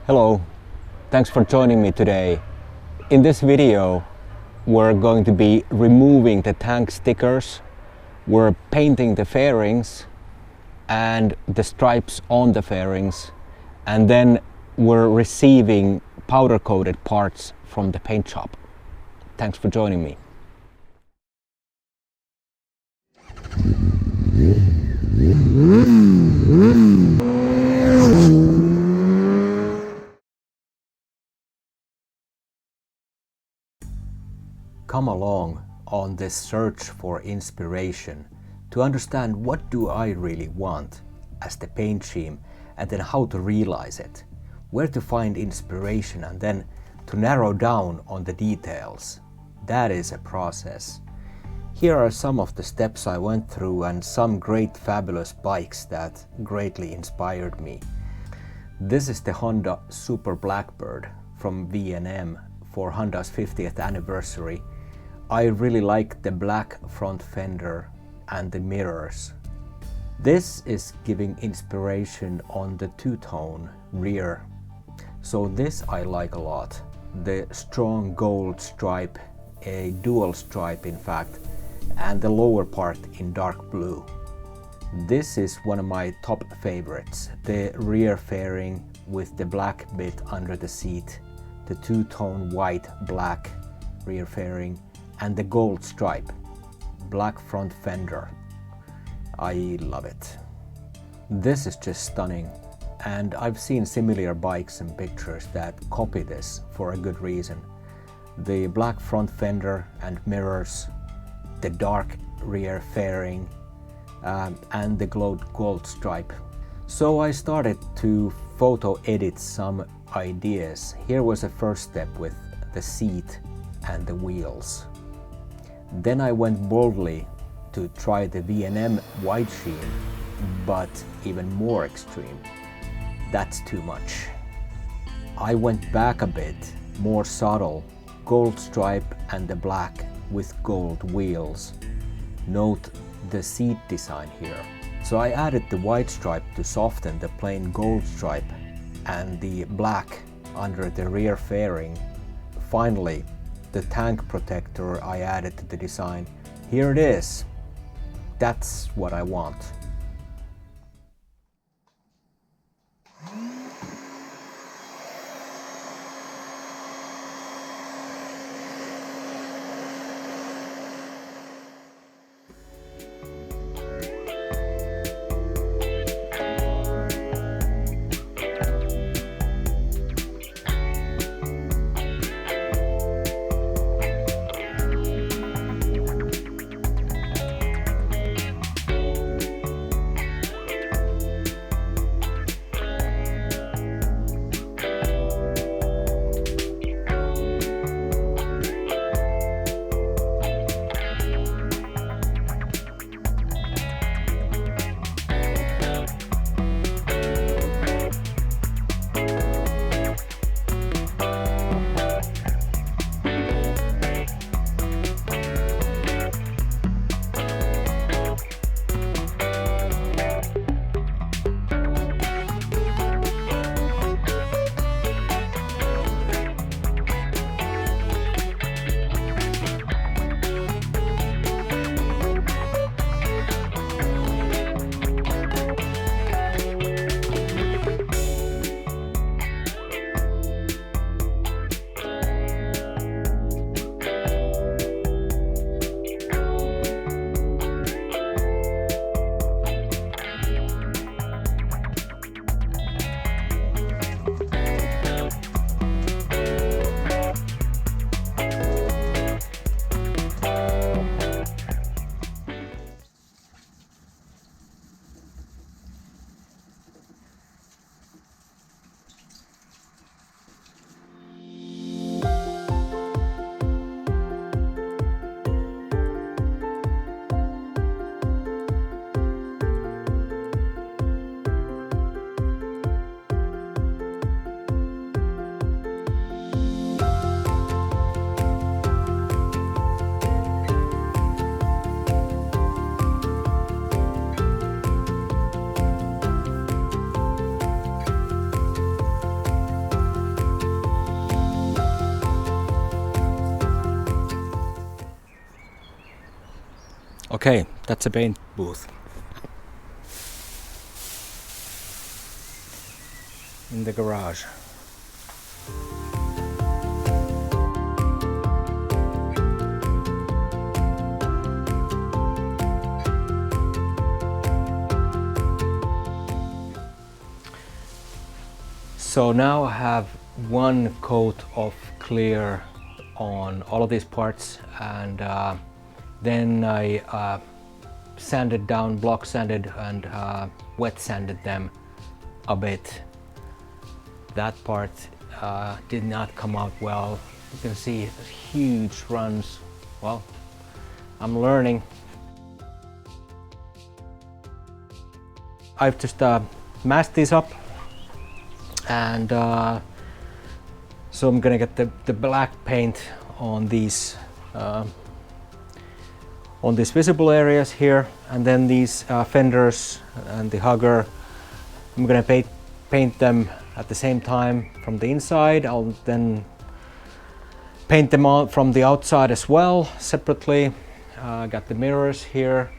Hello, thanks for joining me today. In this video we're going to be removing the tank stickers, we're painting the fairings and the stripes on the fairings, and then we're receiving powder coated parts from the paint shop. Thanks for joining me. Come along on this search for inspiration to understand what do I really want as the paint scheme, and then how to realize it, where to find inspiration, and then to narrow down on the details. That is a process. Here are some of the steps I went through and some great fabulous bikes that greatly inspired me. This is the Honda Super Blackbird from V&M for Honda's 50th anniversary. I really like the black front fender and the mirrors. This is giving inspiration on the two-tone rear. So this I like a lot. The strong gold stripe, a dual stripe in fact, and the lower part in dark blue. This is one of my top favorites. The rear fairing with the black bit under the seat, the two-tone white black rear fairing, and the gold stripe, black front fender. I love it. This is just stunning, and I've seen similar bikes and pictures that copy this for a good reason. The black front fender and mirrors, the dark rear fairing, and the gold stripe. So I started to photo edit some ideas. Here was a first step with the seat and the wheels. Then I went boldly to try the V&M white sheen, but even more extreme. That's too much. I went back a bit, more subtle, gold stripe and the black with gold wheels. Note the seat design here. So I added the white stripe to soften the plain gold stripe and the black under the rear fairing. Finally, the tank protector I added to the design. Here it is. That's what I want. Okay, that's a paint booth. In the garage. So now I have one coat of clear on all of these parts, and then I sanded down, block sanded and wet sanded them a bit. That part did not come out well. You can see huge runs. Well, I'm learning. I've just masked these up, and so I'm gonna get the black paint on these visible areas here, and then these fenders and the hugger, I'm gonna paint them at the same time from the inside. I'll then paint them out from the outside as well, separately. Got the mirrors here.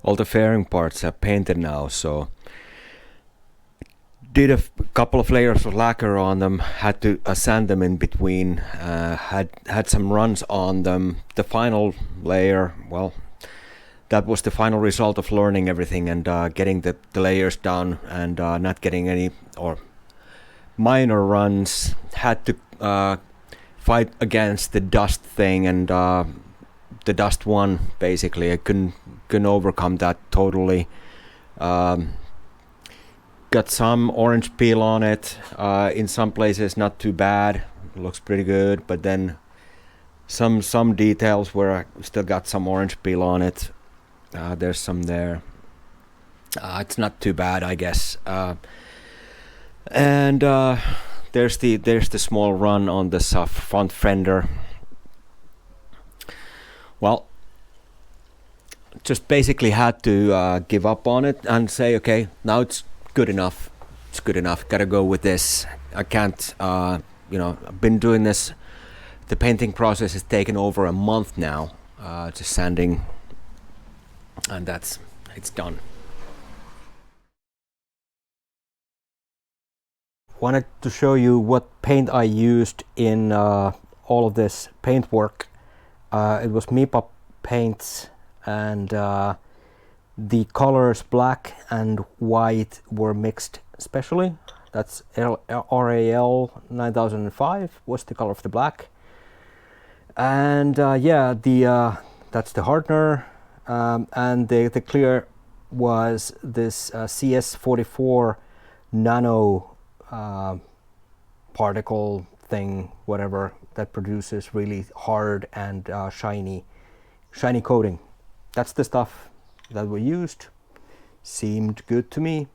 all the fairing parts are painted now, so did a couple of layers of lacquer on them, had to sand them in between, had some runs on them. The final layer, well, that was the final result of learning everything and getting the layers down and not getting any or minor runs. Had to fight against the dust thing, and the dust won basically. I couldn't overcome that totally. Got some orange peel on it. In some places not too bad, looks pretty good, but then some details where I still got some orange peel on it. There's some there. It's not too bad, I guess. And there's the small run on the front fender. Well, just basically had to give up on it and say, okay, now it's good enough. It's good enough. Gotta go with this. I can't. I've been doing this. The painting process has taken over a month now. Just sanding, and it's done. Wanted to show you what paint I used in all of this paint work. It was MIPA paints, and the colors black and white were mixed specially. That's RAL 9005 was the color of the black. And that's the hardener, and the clear was this CS44 nano particle thing, whatever, that produces really hard and shiny coating. That's the stuff that we used. Seemed good to me.